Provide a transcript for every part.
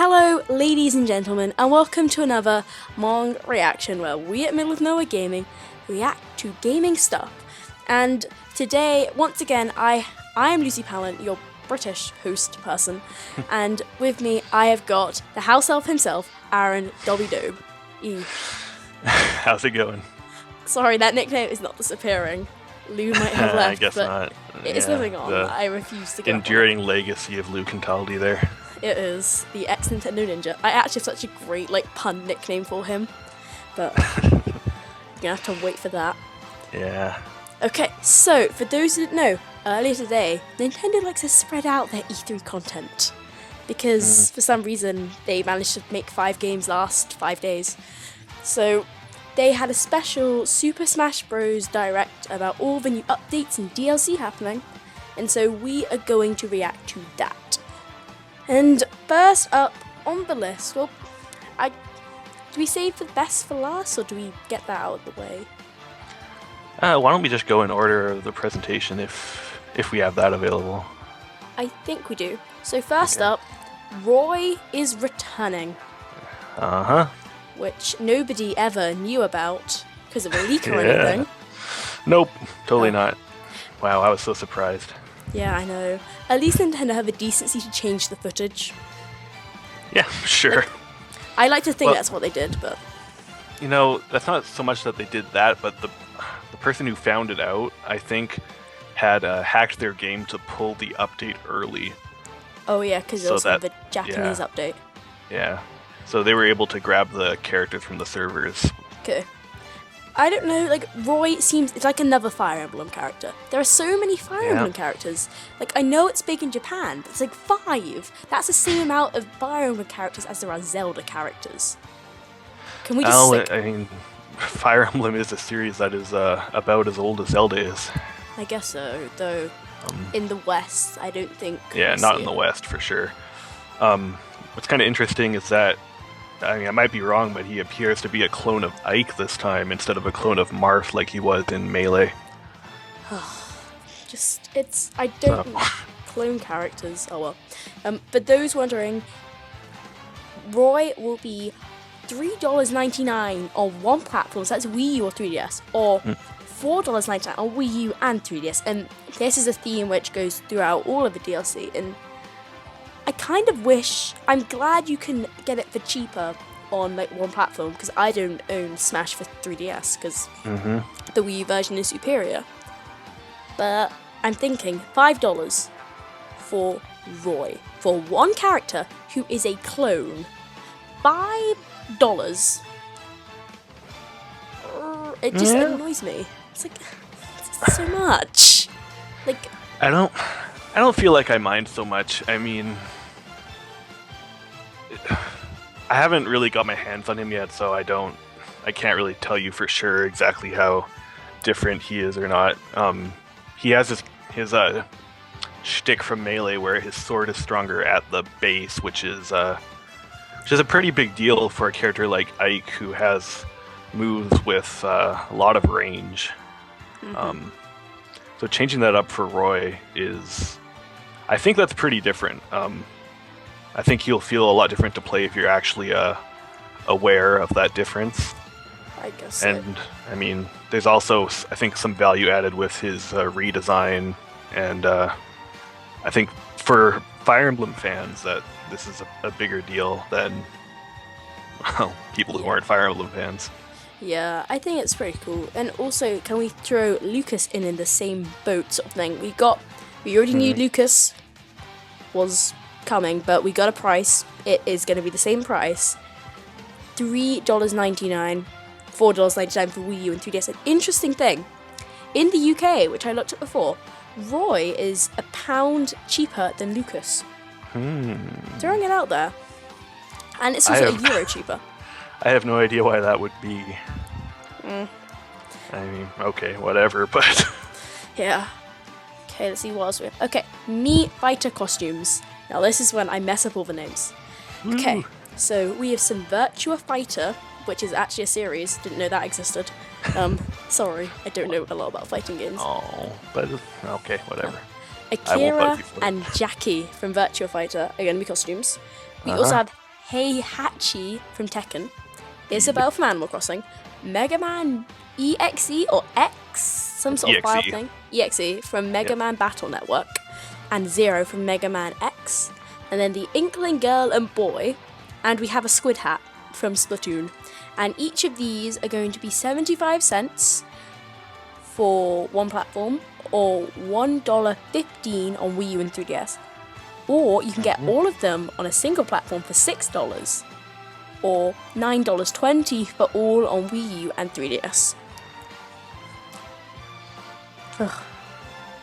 Hello, ladies and gentlemen, and welcome to another MONG reaction where we at Middle of Nowhere Gaming react to gaming stuff. And today, once again, I am Lucy Pallant, your British host person, and with me I have got the house elf himself, Aaron Dobby Dobe. How's it going? Sorry, that nickname is not disappearing. Lou might have left, I guess but not. it is living on. I refuse to give up on it. Enduring legacy of Luke and Taldi there. It is the ex-Nintendo Ninja. I actually have such a great pun nickname for him, but you're gonna have to wait for that. Yeah. Okay, so for those who didn't know, earlier today, Nintendo likes to spread out their E3 content because for some reason they managed to make 5 games last 5 days. So they had a special Super Smash Bros. Direct about all the new updates and DLC happening, and so we are going to react to that. And first up on the list, well, do we save the best for last, or do we get that out of the way? Why don't we just go in order of the presentation if we have that available? I think we do. So first up, Roy is returning. Uh-huh. Which nobody ever knew about because of a leak or anything. Nope, totally not. Wow, I was so surprised. Yeah, I know. At least Nintendo have the decency to change the footage. Yeah, sure. I like to think that's what they did, but... You know, that's not so much that they did that, but the person who found it out, I think, had hacked their game to pull the update early. Oh yeah, because it was the Japanese update. Yeah. So they were able to grab the characters from the servers. Okay. I don't know, Roy seems, it's like another Fire Emblem character. There are so many Fire Emblem characters. I know it's big in Japan, but it's 5. That's the same amount of Fire Emblem characters as there are Zelda characters. Can we just I mean, Fire Emblem is a series that is about as old as Zelda is. I guess so, though in the West, I don't think... Yeah, not in the West, for sure. What's kind of interesting is that, I mean, I might be wrong, but he appears to be a clone of Ike this time instead of a clone of Marth like he was in Melee. I don't clone characters. Oh well. For those wondering, Roy will be $3.99 on one platform, so that's Wii U or 3DS, or $4.99 on Wii U and 3DS, and this is a theme which goes throughout all of the DLC, and I kind of wish, I'm glad you can get it for cheaper on one platform, because I don't own Smash for 3DS, because the Wii U version is superior. But I'm thinking $5 for Roy, for one character who is a clone. $5. It just annoys me. It's it's so much. I don't feel like I mind so much. I mean, I haven't really got my hands on him yet, so I can't really tell you for sure exactly how different he is or not. He has his shtick from Melee where his sword is stronger at the base, which is a pretty big deal for a character like Ike, who has moves with a lot of range. So changing that up for Roy I think that's pretty different. I think he'll feel a lot different to play if you're actually aware of that difference. I guess so. And, I mean, there's also, I think, some value added with his redesign, and I think for Fire Emblem fans that this is a bigger deal than, well, people who aren't Fire Emblem fans. Yeah, I think it's pretty cool. And also, can we throw Lucas in the same boat sort of thing? We already knew Lucas was coming, but we got a price. It is going to be the same price. $3.99, $4.99 for Wii U and 3DS. An interesting thing, in the UK, which I looked at before, Roy is £1 cheaper than Lucas. Throwing it out there. And it's also €1 cheaper. I have no idea why that would be. I mean, okay, whatever, but... Yeah. Okay, let's see what else we have. Okay, Mii Fighter costumes. Now this is when I mess up all the names. Okay, so we have some Virtua Fighter, which is actually a series. Didn't know that existed. Sorry, I don't know a lot about fighting games. Oh, but okay, whatever. Akira and Jackie from Virtua Fighter are going to be costumes. We also have Heihachi from Tekken, Isabelle from Animal Crossing, Mega Man EXE or X, some sort of file EXE. thing, EXE from Mega Man Battle Network, and Zero from Mega Man X, and then the Inkling Girl and Boy, and we have a Squid Hat from Splatoon. And each of these are going to be 75 cents for one platform, or $1.15 on Wii U and 3DS. Or you can get all of them on a single platform for $6, or $9.20 for all on Wii U and 3DS. Ugh.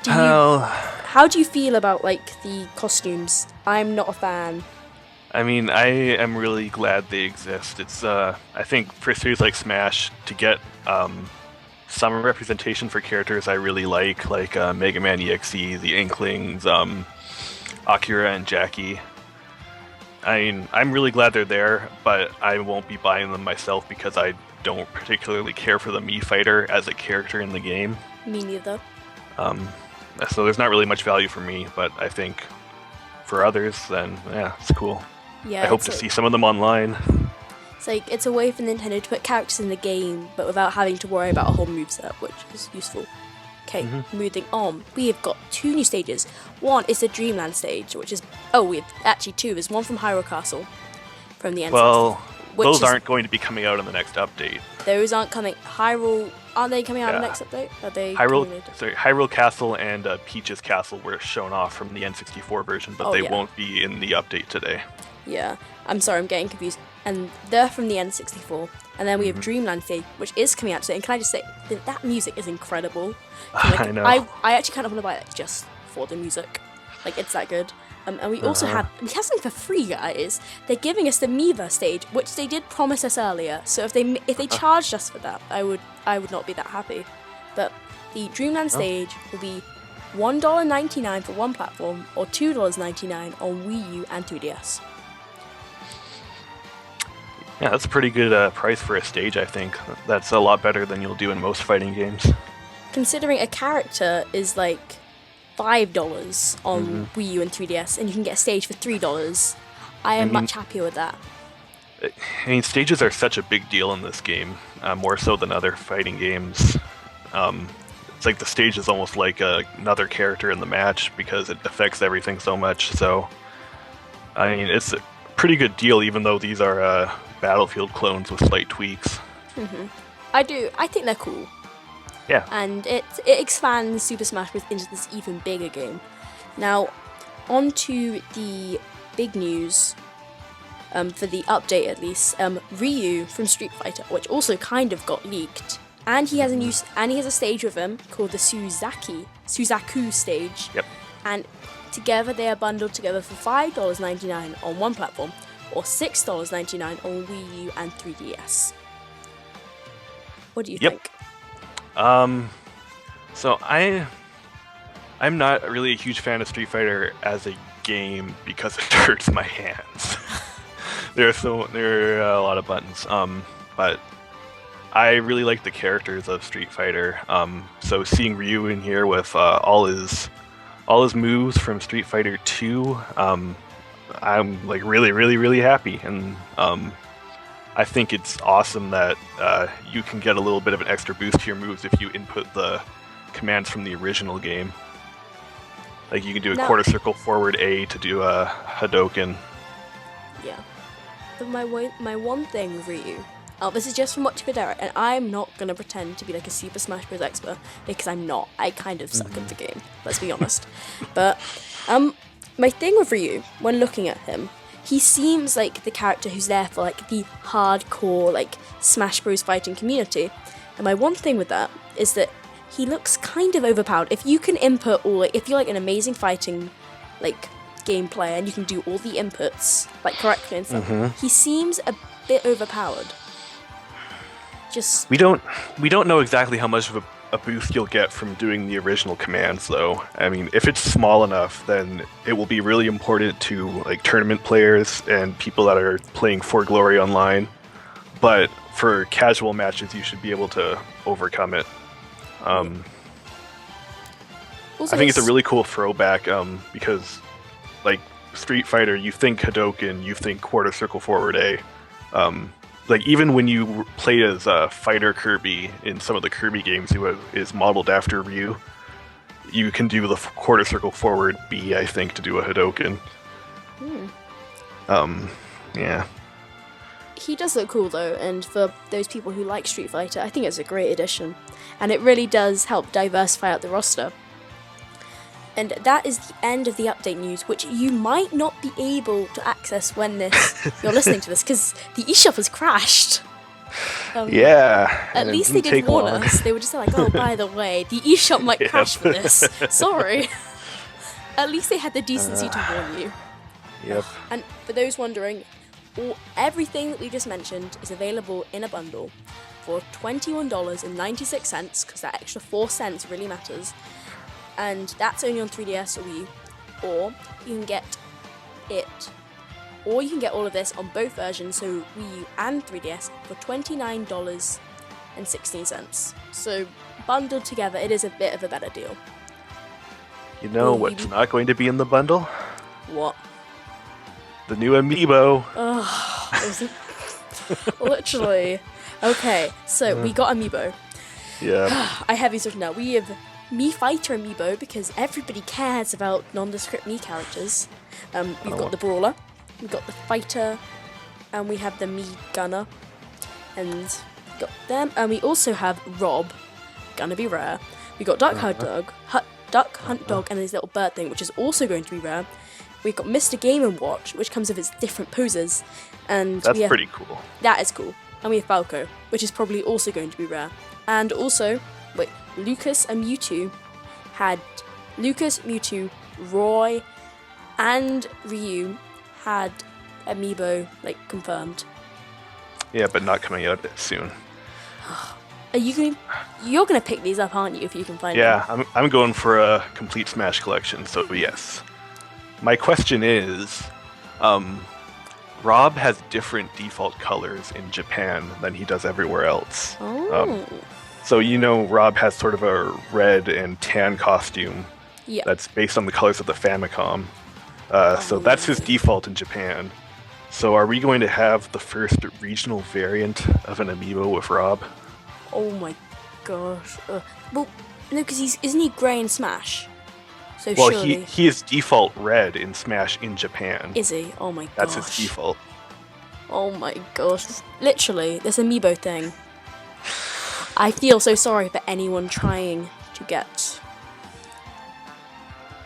How do you feel about like the costumes? I'm not a fan. I mean, I am really glad they exist. It's I think for a series like Smash, to get some representation for characters I really like Mega Man EXE, the Inklings, Akira and Jackie. I mean, I'm really glad they're there, but I won't be buying them myself because I don't particularly care for the Mii Fighter as a character in the game. Me neither. So there's not really much value for me, but I think for others, then yeah, it's cool. Yeah, I hope to see some of them online. It's like, it's a way for Nintendo to put characters in the game, but without having to worry about a whole moveset, which is useful. Okay, moving on. We have got 2 new stages. One is the Dreamland stage, which is... Oh, we have actually 2. There's one from Hyrule Castle, from the N64. Well, those aren't going to be coming out in the next update. Those aren't coming... Aren't they coming out in the next update? Are they Hyrule Castle and Peach's Castle were shown off from the N64 version, but they won't be in the update today. Yeah, I'm sorry, I'm getting confused. And they're from the N64. And then we have Dreamland stage, which is coming out today. And can I just say, that music is incredible. I know. I actually kind of want to buy it just for the music. Like, it's that good. And we also have something for free, guys. They're giving us the Miiverse stage, which they did promise us earlier. So if they charged us for that, I would not be that happy. But the Dreamland stage will be $1.99 for one platform, or $2.99 on Wii U and 3DS. Yeah, that's a pretty good price for a stage, I think. That's a lot better than you'll do in most fighting games. Considering a character is like $5 on Wii U and 3DS, and you can get a stage for $3, I am much happier with that. I mean, stages are such a big deal in this game, more so than other fighting games. It's like the stage is almost like another character in the match because it affects everything so much. So, I mean, it's a pretty good deal, even though these are Battlefield clones with slight tweaks. I think they're cool. Yeah. And it expands Super Smash Bros. Into this even bigger game. Now, on to the big news, for the update at least. Ryu from Street Fighter, which also kind of got leaked. And he has a stage with him called the Suzaku stage. Yep. And together they are bundled together for $5.99 on one platform, or $6.99 on Wii U and 3DS. What do you think? So I'm not really a huge fan of Street Fighter as a game because it hurts my hands. there are a lot of buttons. But I really like the characters of Street Fighter. So seeing Ryu in here with all his moves from Street Fighter 2, I'm like really happy, and I think it's awesome that you can get a little bit of an extra boost to your moves if you input the commands from the original game. Like you can do a quarter circle forward A to do a Hadouken. Yeah. But my one thing with Ryu, this is just from watching the direct, and I'm not going to pretend to be like a Super Smash Bros. Expert, because I'm not. I kind of suck at the game, let's be honest. But my thing with Ryu, when looking at him, he seems like the character who's there for like the hardcore like Smash Bros. Fighting community. And my one thing with that is that he looks kind of overpowered. If you can input if you're like an amazing fighting like game player and you can do all the inputs like correctly and stuff, he seems a bit overpowered. We don't know exactly how much of a boost you'll get from doing the original commands, though. I mean, if it's small enough, then it will be really important to like tournament players and people that are playing for Glory online. But for casual matches, you should be able to overcome it. I think it's a really cool throwback because, like, Street Fighter, you think Hadoken, you think quarter circle forward A. Like even when you play as Fighter Kirby in some of the Kirby games, who is modeled after Ryu, you can do the quarter circle forward B, I think, to do a Hadoken. Yeah. He does look cool though, and for those people who like Street Fighter, I think it's a great addition. And it really does help diversify out the roster. And that is the end of the update news, which you might not be able to access when you're listening to this, because the eShop has crashed. Yeah. At least they did warn us. They were just like, oh, by the way, the eShop might crash for this. Sorry. At least they had the decency to warn you. Yep. And for those wondering, everything that we just mentioned is available in a bundle for $21.96, because that extra 4 cents really matters. And that's only on 3DS or Wii, or you can get it, or you can get all of this on both versions, so Wii U and 3DS, for $29.16. So bundled together, it is a bit of a better deal. You know what's not going to be in the bundle? What? The new Amiibo. Ugh, literally. Okay, so we got Amiibo. Yeah. I have these written out. We have Mii Fighter Amiibo, because everybody cares about nondescript Mii characters. We've got the Brawler, we've got the Fighter, and we have the Mii Gunner, and we've got them. And we also have Rob, gonna be rare. We got Duck Hunt Dog, and his little bird thing, which is also going to be rare. We've got Mr. Game & Watch, which comes with its different poses, and that's pretty cool. That is cool. And we have Falco, which is probably also going to be rare. And also, Lucas and Mewtwo had Roy, and Ryu had Amiibo confirmed. Yeah, but not coming out soon. You're gonna pick these up, aren't you? If you can find them. Yeah, I'm going for a complete Smash collection. So yes. My question is, Rob has different default colors in Japan than he does everywhere else. Oh. So Rob has sort of a red and tan costume that's based on the colors of the Famicom. So that's his default in Japan. So are we going to have the first regional variant of an Amiibo with Rob? Oh my gosh. Well, no, because isn't he grey in Smash? So surely... he is default red in Smash in Japan. Is he? Oh my gosh. That's his default. Oh my gosh. Literally, this Amiibo thing. I feel so sorry for anyone trying to get...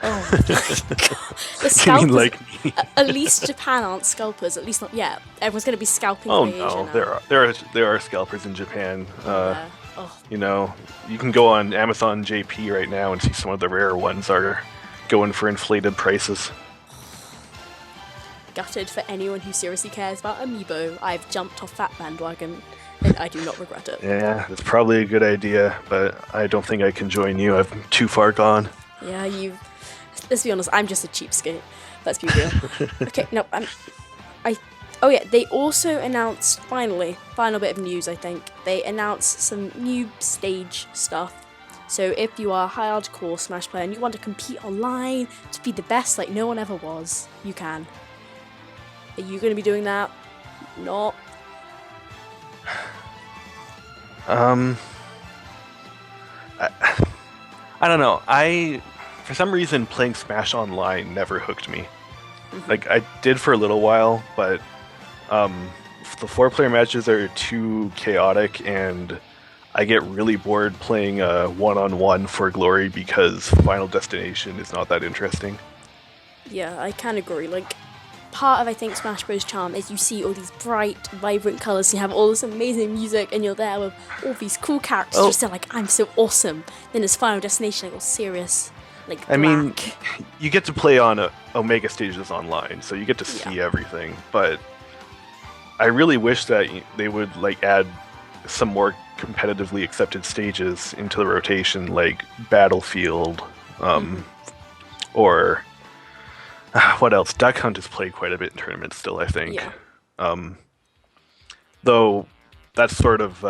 Oh my god. The scalpers, you mean like me? At least Japan aren't scalpers, at least not yet. Everyone's going to be scalping Oh in Asia no, now. there are scalpers in Japan. You can go on Amazon JP right now and see some of the rare ones are going for inflated prices. Gutted for anyone who seriously cares about Amiibo. I've jumped off that bandwagon, and I do not regret it. Yeah, it's probably a good idea, but I don't think I can join you. I'm too far gone. Yeah, let's be honest, I'm just a cheapskate. Let's be real. Okay, no, oh yeah, they also announced, final bit of news, I think. They announced some new stage stuff. So if you are a hardcore Smash player and you want to compete online to be the best like no one ever was, you can. Are you going to be doing that? Not. I don't know. For some reason, playing Smash Online never hooked me. Like, I did for a little while, but the 4-player matches are too chaotic, and I get really bored playing one-on-one for glory because Final Destination is not that interesting. Yeah, I can agree. Like, part of, I think, Smash Bros. Charm is you see all these bright, vibrant colours, and you have all this amazing music, and you're there with all these cool characters just like, I'm so awesome. Then there's Final Destination, like, all serious. Like, black. I mean, you get to play on Omega stages online, so you get to see everything. But I really wish that they would add some more competitively accepted stages into the rotation, like Battlefield, or what else? Duck Hunt is played quite a bit in tournaments still, I think. Yeah. Though that's sort of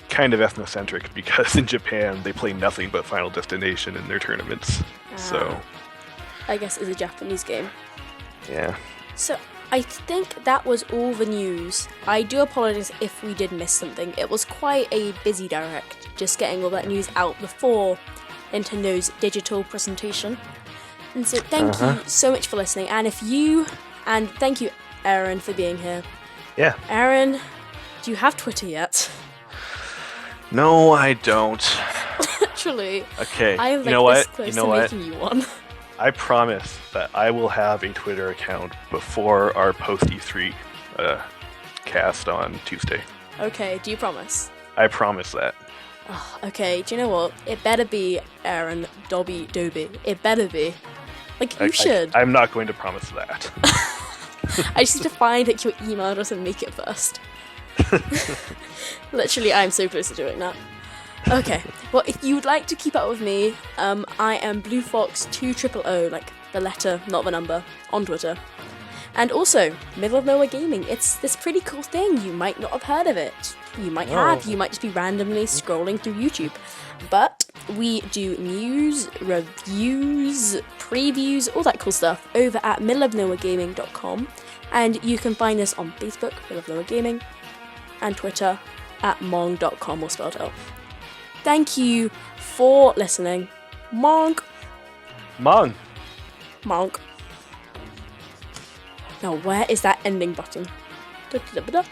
kind of ethnocentric because in Japan they play nothing but Final Destination in their tournaments. So I guess, is a Japanese game. Yeah. So I think that was all the news. I do apologize if we did miss something. It was quite a busy direct, just getting all that news out before Nintendo's digital presentation. And so thank you so much for listening. And thank you, Aaron, for being here. Yeah. Aaron, do you have Twitter yet? No, I don't. Literally. Okay. I am you know what? this close to making you one. I promise that I will have a Twitter account before our post E3 cast on Tuesday. Okay, do you promise? I promise that. Oh, okay, do you know what? It better be Aaron Dobby Doby. It better be. Like, you should. I'm not going to promise that. I just need to find your email address and make it first. Literally, I'm so close to doing that. Okay, well, if you would like to keep up with me, I am BlueFox2000, like the letter, not the number, on Twitter. And also, Middle of Nowhere Gaming. It's this pretty cool thing. You might not have heard of it. You might have. You might just be randomly scrolling through YouTube. But we do news, reviews, previews, all that cool stuff over at middleofnowheregaming.com. And you can find us on Facebook, Middle of Nowhere Gaming, and Twitter at mong.com, or spelled out. Thank you for listening. Monk. Mong. Monk. Now, where is that ending button? Da-da-da-da-da.